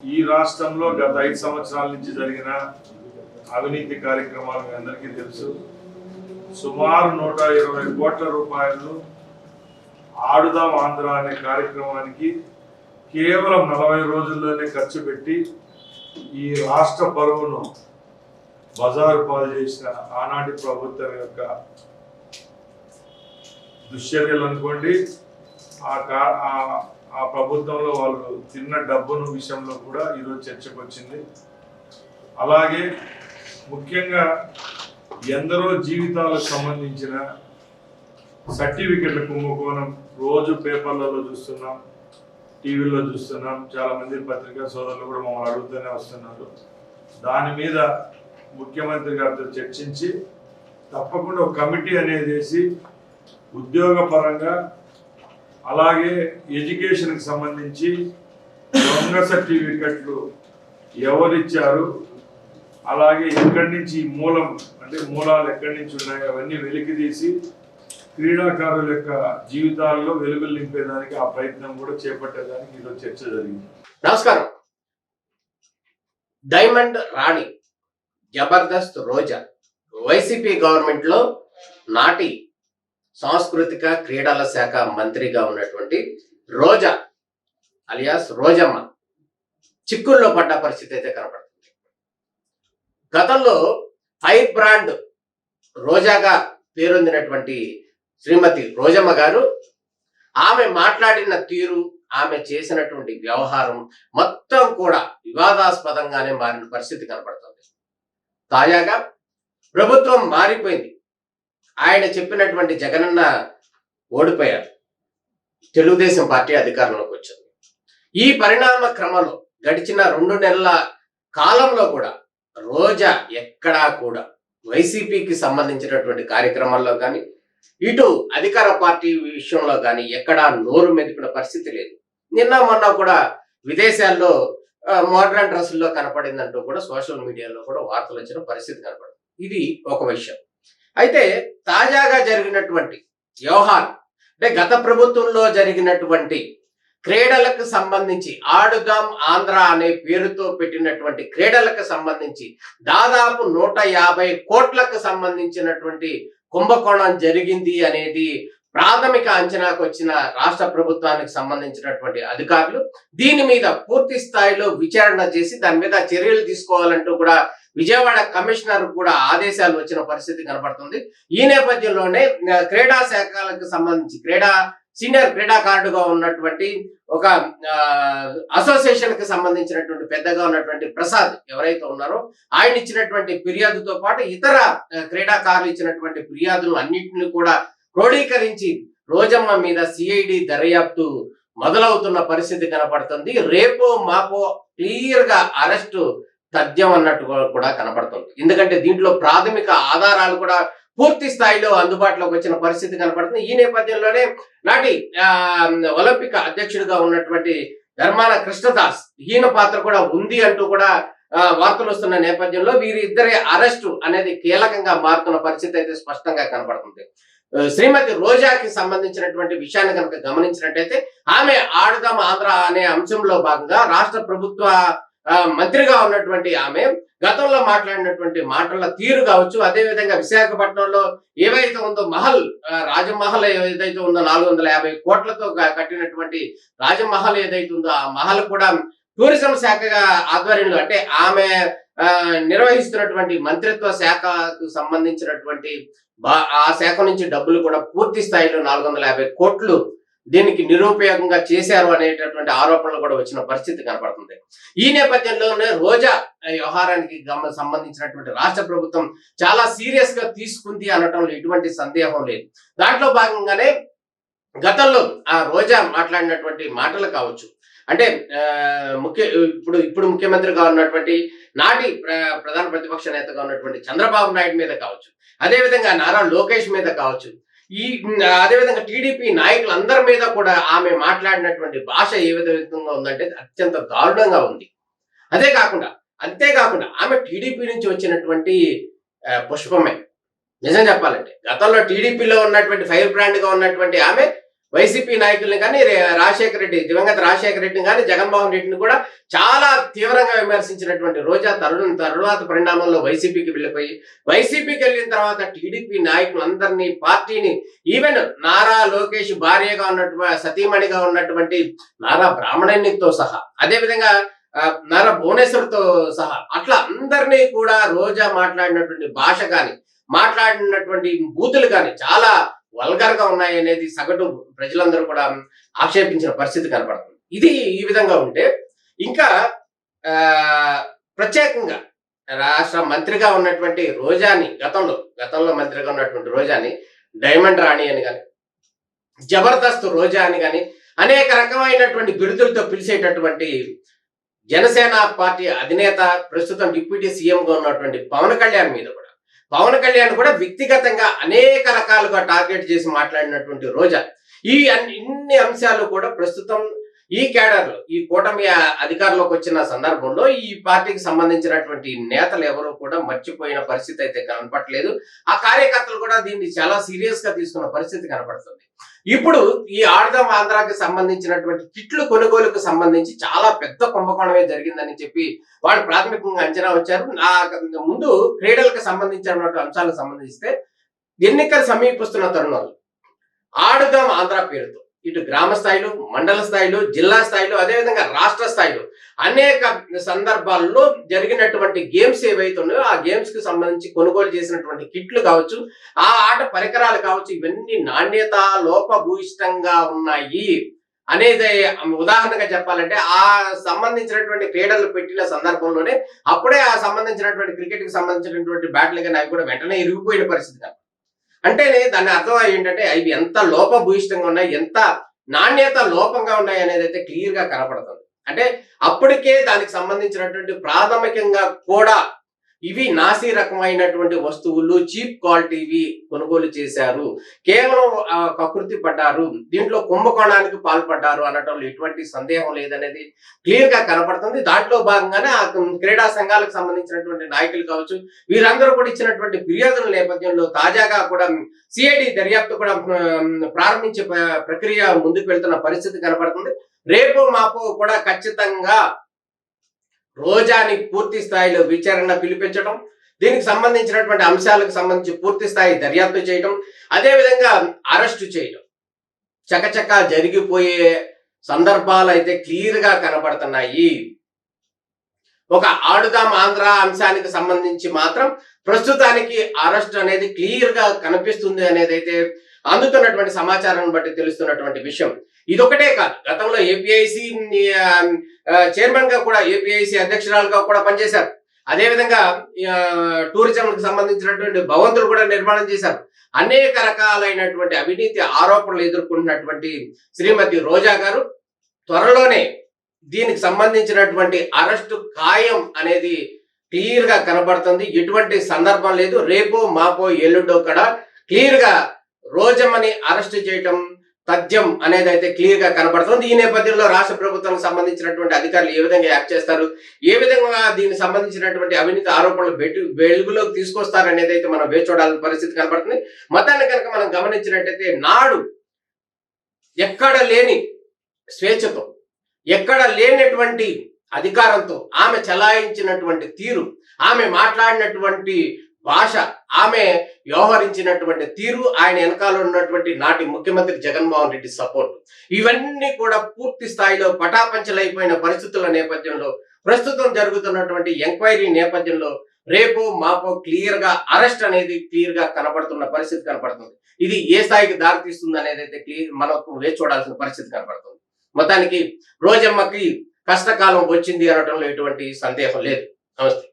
ఈ రాష్ట్రంలో గత 5 సంవత్సరాల నుంచి జరిగిన అవినీతి కార్యక్రమాలు మీ అందరికీ తెలుసు. సుమారు 120 కోట్ల రూపాయలు ఆడుదాం ఆంధ్ర అనే కార్యక్రమానికి కేవలం 40 రోజుల్లోనే ఖర్చు పెట్టి ఈ రాష్ట్ర పరువును బజారు పాలు చేసిన ఆనాటి ప్రభుత్వం యొక్క దుశ్చర్యలు అనుకోండి, ఆ ప్రభుత్వంలో వాళ్ళు తిన్న డబ్బును విషయంలో కూడా ఈరోజు చర్చకు వచ్చింది. అలాగే ముఖ్యంగా ఎందరో జీవితాలకు సంబంధించిన సర్టిఫికెట్ల కుంభకోణం రోజు పేపర్లలో చూస్తున్నాం, టీవీలో చూస్తున్నాం. చాలామంది పత్రికా సోదరులు కూడా మమ్మల్ని అడుగుతూనే వస్తున్నారు. దాని మీద ముఖ్యమంత్రి గారితో చర్చించి తప్పకుండా ఒక కమిటీ అనేది వేసి ఉద్యోగపరంగా అలాగే ఎడ్యుకేషన్కి సంబంధించి దొంగ సర్టిఫికెట్లు ఎవరిచ్చారు, అలాగే ఎక్కడి నుంచి మూలాలు ఎక్కడి నుంచి ఉన్నాయి అవన్నీ వెలికితీసి క్రీడాకారుల యొక్క జీవితాల్లో వెలుగులు నింపేదానికి ఆ ప్రయత్నం కూడా చేపట్టేదానికి ఈరోజు చర్చ జరిగింది. నమస్కారం. డైమండ్ రాణి జబర్దస్త్ రోజా వైసీపీ గవర్నమెంట్ లో నాటి సాంస్కృతిక క్రీడల శాఖ మంత్రిగా ఉన్నటువంటి రోజా అలియాస్ రోజమ్మ చిక్కుల్లో పడ్డ పరిస్థితి అయితే కనపడుతుంది. గతంలో ఫైర్ బ్రాండ్ రోజాగా పేరొందినటువంటి శ్రీమతి రోజమ్మ గారు ఆమె మాట్లాడిన తీరు, ఆమె చేసినటువంటి వ్యవహారం మొత్తం కూడా వివాదాస్పదంగానే మారిన పరిస్థితి కనపడుతుంది. తాజాగా ప్రభుత్వం మారిపోయింది. ఆయన చెప్పినటువంటి జగనన్న ఓడిపోయారు, తెలుగుదేశం పార్టీ అధికారంలోకి వచ్చింది. ఈ పరిణామ క్రమంలో గడిచిన 2 నెలల కాలంలో కూడా రోజా ఎక్కడా కూడా వైసీపీకి సంబంధించినటువంటి కార్యక్రమాల్లో కానీ ఇటు అధికార పార్టీ విషయంలో కానీ ఎక్కడా నోరు మెదిపిన పరిస్థితి లేదు. నిన్న మొన్న కూడా విదేశాల్లో మోడర్న్ డ్రెస్సుల్లో కనపడిందంటూ కూడా సోషల్ మీడియాలో కూడా వార్తలు వచ్చిన పరిస్థితి కనపడింది. ఇది ఒక విషయం. అయితే తాజాగా జరిగినటువంటి వ్యవహారం అంటే గత ప్రభుత్వంలో జరిగినటువంటి క్రీడలకు సంబంధించి ఆడుదాం ఆంధ్ర అనే పేరుతో పెట్టినటువంటి క్రీడలకు సంబంధించి దాదాపు 150 కోట్లకు సంబంధించినటువంటి కుంభకోణం జరిగింది అనేది ప్రాథమిక అంచనాకు వచ్చిన రాష్ట్ర ప్రభుత్వానికి సంబంధించినటువంటి అధికారులు దీని మీద పూర్తి స్థాయిలో విచారణ చేసి దాని మీద చర్యలు తీసుకోవాలంటూ కూడా విజయవాడ కమిషనర్ కూడా ఆదేశాలు వచ్చిన పరిస్థితి కనబడుతుంది. ఈ నేపథ్యంలోనే క్రీడా శాఖలకు సంబంధించి సీనియర్ క్రీడాకారుడుగా ఉన్నటువంటి ఒక అసోసియేషన్ కి సంబంధించినటువంటి పెద్దగా ఉన్నటువంటి ప్రసాద్ ఎవరైతే ఉన్నారో ఆయన ఇచ్చినటువంటి ఫిర్యాదుతో పాటు ఇతర క్రీడాకారులు ఇచ్చినటువంటి ఫిర్యాదులు అన్నింటినీ కూడా క్రోడీకరించి రోజమ్మ మీద సిఐడి దర్యాప్తు మొదలవుతున్న పరిస్థితి కనపడుతుంది. రేపో మాపో క్లియర్ గా అరెస్టు తథ్యం అన్నట్టు కూడా కనపడుతుంది. ఎందుకంటే దీంట్లో ప్రాథమిక ఆధారాలు కూడా పూర్తి స్థాయిలో అందుబాటులోకి వచ్చిన పరిస్థితి కనపడుతుంది. ఈ నేపథ్యంలోనే నాటి ఒలింపిక్ అధ్యక్షుడిగా ఉన్నటువంటి ధర్మాన కృష్ణదాస్ హీన పాత్ర కూడా ఉంది అంటూ కూడా వార్తలు వస్తున్న నేపథ్యంలో వీరిద్దరి అరెస్టు అనేది కీలకంగా మారుతున్న పరిస్థితి అయితే స్పష్టంగా కనపడుతుంది. శ్రీమతి రోజాకి సంబంధించినటువంటి విషయాన్ని కనుక గమనించినట్టయితే ఆమె ఆడుదాం ఆంధ్ర అనే అంశంలో భాగంగా రాష్ట్ర ప్రభుత్వ మంత్రిగా ఉన్నటువంటి ఆమె గతంలో మాట్లాడినటువంటి మాటల తీరు కావచ్చు, అదేవిధంగా విశాఖపట్నంలో ఏవైతే ఉందో రాజమహల్ ఏదైతే ఉందో 450 కోట్లతో కట్టినటువంటి రాజమహల్ ఏదైతే ఉందో ఆ మహల్ కూడా టూరిజం శాఖగా ఆధ్వర్యంలో అంటే ఆమె నిర్వహిస్తున్నటువంటి మంత్రిత్వ శాఖకు సంబంధించినటువంటి ఆ శాఖ నుంచి డబ్బులు కూడా పూర్తి స్థాయిలో 450 కోట్లు దీనికి నిరుపయోగంగా చేశారు అనేటటువంటి ఆరోపణలు కూడా వచ్చిన పరిస్థితి కనపడుతుంది. ఈ నేపథ్యంలోనే రోజా వ్యవహారానికి సంబంధించినటువంటి రాష్ట్ర ప్రభుత్వం చాలా సీరియస్ గా తీసుకుంది అనటంలో ఎటువంటి సందేహం లేదు. దాంట్లో భాగంగానే గతంలో ఆ రోజా మాట్లాడినటువంటి మాటలు కావచ్చు, అంటే ఇప్పుడు ముఖ్యమంత్రిగా ఉన్నటువంటి నాటి ప్రధాన ప్రతిపక్ష నేతగా ఉన్నటువంటి చంద్రబాబు నాయుడు మీద కావచ్చు, అదేవిధంగా నారా లోకేష్ మీద కావచ్చు, అదేవిధంగా టీడీపీ నాయకులందరి మీద కూడా ఆమె మాట్లాడినటువంటి భాష ఏ విధంగా ఉందంటే అత్యంత దారుణంగా ఉంది. అంతేకాకుండా ఆమె టీడీపీ నుంచి వచ్చినటువంటి పుష్పమే. నిజం చెప్పాలంటే గతంలో టీడీపీలో ఉన్నటువంటి ఫైర్ బ్రాండ్ గా ఉన్నటువంటి ఆమె వైసీపీ నాయకుల్ని కానీ రాజశేఖర రెడ్డి, దివంగత రాజశేఖర రెడ్డిని కానీ జగన్మోహన్ రెడ్డిని కూడా చాలా తీవ్రంగా విమర్శించినటువంటి రోజా తరువాత పరిణామంలో వైసీపీకి వెళ్ళిపోయి, వైసీపీకి వెళ్ళిన తర్వాత టీడీపీ నాయకులందరినీ, పార్టీని, ఈవెన్ నారా లోకేష్ భార్యగా ఉన్నటువంటి, సతీమణిగా ఉన్నటువంటి నారా బ్రాహ్మణితో సహా, అదేవిధంగా నారా భువనేశ్వర్తో సహా, అట్లా అందరినీ కూడా రోజా మాట్లాడినటువంటి భాష కానీ, మాట్లాడినటువంటి బూతులు కానీ చాలా వల్గర్ గా ఉన్నాయి అనేది సగటు ప్రజలందరూ కూడా ఆక్షేపించిన పరిస్థితి కనపడుతుంది. ఇది ఈ విధంగా ఉంటే, ఇంకా ప్రత్యేకంగా రాష్ట్ర మంత్రిగా ఉన్నటువంటి రోజాని, గతంలో మంత్రిగా ఉన్నటువంటి రోజాని డైమండ్ రాణి అని కానీ, జబర్దస్త్ రోజా అని కానీ అనేక రకమైనటువంటి బిరుదులతో పిలిచేటటువంటి జనసేన పార్టీ అధినేత, ప్రస్తుతం డిప్యూటీ సీఎం గా ఉన్నటువంటి పవన్ కళ్యాణ్ కూడా వ్యక్తిగతంగా అనేక రకాలుగా టార్గెట్ చేసి మాట్లాడినటువంటి రోజా, ఇన్ని అంశాలు కూడా ప్రస్తుతం ఈ కేడర్లో, ఈ కూటమి అధికారంలోకి వచ్చిన సందర్భంలో ఈ పార్టీకి సంబంధించినటువంటి నేతలు ఎవరు కూడా మర్చిపోయిన పరిస్థితి అయితే కనపడలేదు. ఆ కార్యకర్తలు కూడా దీన్ని చాలా సీరియస్ గా తీసుకున్న పరిస్థితి కనపడుతుంది. ఇప్పుడు ఈ ఆడదాం ఆంధ్రాకి సంబంధించినటువంటి కిట్లు కొనుగోలుకు సంబంధించి చాలా పెద్ద కుంభకోణమే జరిగిందని చెప్పి వాళ్ళు ప్రాథమికంగా అంచనా వచ్చారు. ముందు క్రీడలకు సంబంధించిన అంశాలకు సంబంధిస్తే ఎన్నికలు సమీపిస్తున్న తరుణంలో ఆడుదాం ఆంధ్ర పేరుతో ఇటు గ్రామ స్థాయిలో, మండల స్థాయిలో, జిల్లా స్థాయిలో, అదేవిధంగా రాష్ట్ర స్థాయిలో అనేక సందర్భాల్లో జరిగినటువంటి గేమ్స్ ఏవైతే ఉన్నాయో ఆ గేమ్స్ కి సంబంధించి కొనుగోలు చేసినటువంటి కిట్లు కావచ్చు, ఆ ఆట పరికరాలు కావచ్చు, ఇవన్నీ నాణ్యత లోపభూయిష్టంగా ఉన్నాయి అనేది ఉదాహరణగా చెప్పాలంటే, ఆ సంబంధించినటువంటి క్రీడలు పెట్టిన సందర్భంలోనే అప్పుడే ఆ సంబంధించినటువంటి క్రికెట్ కి సంబంధించినటువంటి బ్యాట్లు కానీ అవి కూడా వెంటనే ఇరిగిపోయిన పరిస్థితి. అంటేనే దాని అర్థం ఏంటంటే ఇవి ఎంత లోపభూయిష్టంగా ఉన్నాయి, ఎంత నాణ్యత లోపంగా ఉన్నాయి అనేది అయితే క్లియర్ గా కనపడుతుంది. అంటే అప్పటికే దానికి సంబంధించినటువంటి ప్రాథమికంగా కూడా ఇవి నాసి రకమైనటువంటి వస్తువులు, చీప్ క్వాలిటీవి కొనుగోలు చేశారు, కేవలం కకృతి పడ్డారు, దీంట్లో కుంభకోణానికి పాల్పడ్డారు అనటంలో ఎటువంటి సందేహం లేదనేది క్లియర్ గా కనపడుతుంది. దాంట్లో భాగంగానే ఆ క్రీడా సంఘాలకు సంబంధించినటువంటి నాయకులు కావచ్చు, వీరందరూ కూడా ఇచ్చినటువంటి ఫిర్యాదుల నేపథ్యంలో తాజాగా కూడా సిఐడి దర్యాప్తు కూడా ప్రారంభించే ప్రక్రియ ముందుకు వెళ్తున్న పరిస్థితి కనపడుతుంది. రేపు మాపు కూడా ఖచ్చితంగా రోజాని పూర్తి స్థాయిలో విచారణ పిలిపించడం, దీనికి సంబంధించినటువంటి అంశాలకు సంబంధించి పూర్తి స్థాయి దర్యాప్తు చేయడం, అదేవిధంగా అరెస్టు చేయడం చకచకా జరిగిపోయే సందర్భాలు అయితే క్లియర్ గా కనబడుతున్నాయి. ఒక ఆడుదాం ఆంధ్ర అంశానికి సంబంధించి మాత్రం ప్రస్తుతానికి అరెస్ట్ అనేది క్లియర్ గా కనిపిస్తుంది అనేది అయితే అందుతున్నటువంటి సమాచారాన్ని బట్టి తెలుస్తున్నటువంటి విషయం. ఇదొకటే కాదు, గతంలో ఏపీఐసి చైర్మన్ గా కూడా, ఏపీఐసి అధ్యక్షురాలుగా కూడా పనిచేశారు. అదేవిధంగా టూరిజం కి సంబంధించినటువంటి భవంతులు కూడా నిర్మాణం చేశారు. అనేక రకాలైనటువంటి అవినీతి ఆరోపణలు ఎదుర్కొంటున్నటువంటి శ్రీమతి రోజా గారు త్వరలోనే దీనికి సంబంధించినటువంటి అరెస్టు ఖాయం అనేది క్లియర్ గా కనబడుతుంది. ఎటువంటి సందర్భం లేదు. రేపో మాపో ఎల్లుండో కూడా క్లియర్ గా రోజమ్మని అరెస్ట్ చేయటం తథ్యం అనేది అయితే క్లియర్ గా కనబడుతుంది. ఈ నేపథ్యంలో రాష్ట్ర ప్రభుత్వానికి సంబంధించినటువంటి అధికారులు ఏ విధంగా యాక్ట్ చేస్తారు, ఏ విధంగా దీనికి సంబంధించినటువంటి అవినీతి ఆరోపణలు వెలుగులోకి తీసుకొస్తారు అనేది అయితే మనం వేచి చూడాల్సిన పరిస్థితి కనబడుతుంది. మొత్తాన్ని కనుక మనం గమనించినట్టయితే నాడు ఎక్కడ లేని స్వేచ్ఛతో, ఎక్కడ లేనటువంటి అధికారంతో ఆమె చలాయించినటువంటి తీరు, ఆమె మాట్లాడినటువంటి భాష, ఆమె వ్యవహరించినటువంటి తీరు, ఆయన వెనకాల ఉన్నటువంటి నాటి ముఖ్యమంత్రి జగన్మోహన్ రెడ్డి సపోర్ట్, ఇవన్నీ కూడా పూర్తి స్థాయిలో పటాపంచలైపోయిన పరిస్థితుల నేపథ్యంలో, ప్రస్తుతం జరుగుతున్నటువంటి ఎంక్వైరీ నేపథ్యంలో రేపు మాపో క్లియర్ గా అరెస్ట్ అనేది క్లియర్ గా కనబడుతున్న పరిస్థితి కనపడుతుంది. ఇది ఏ స్థాయికి దారితీస్తుంది అనేది అయితే మనకు వేచి చూడాల్సిన పరిస్థితి కనబడుతుంది. మొత్తానికి రోజమ్మకి కష్టకాలం వచ్చింది అనడంలో ఎటువంటి సందేహం లేదు. నమస్తే.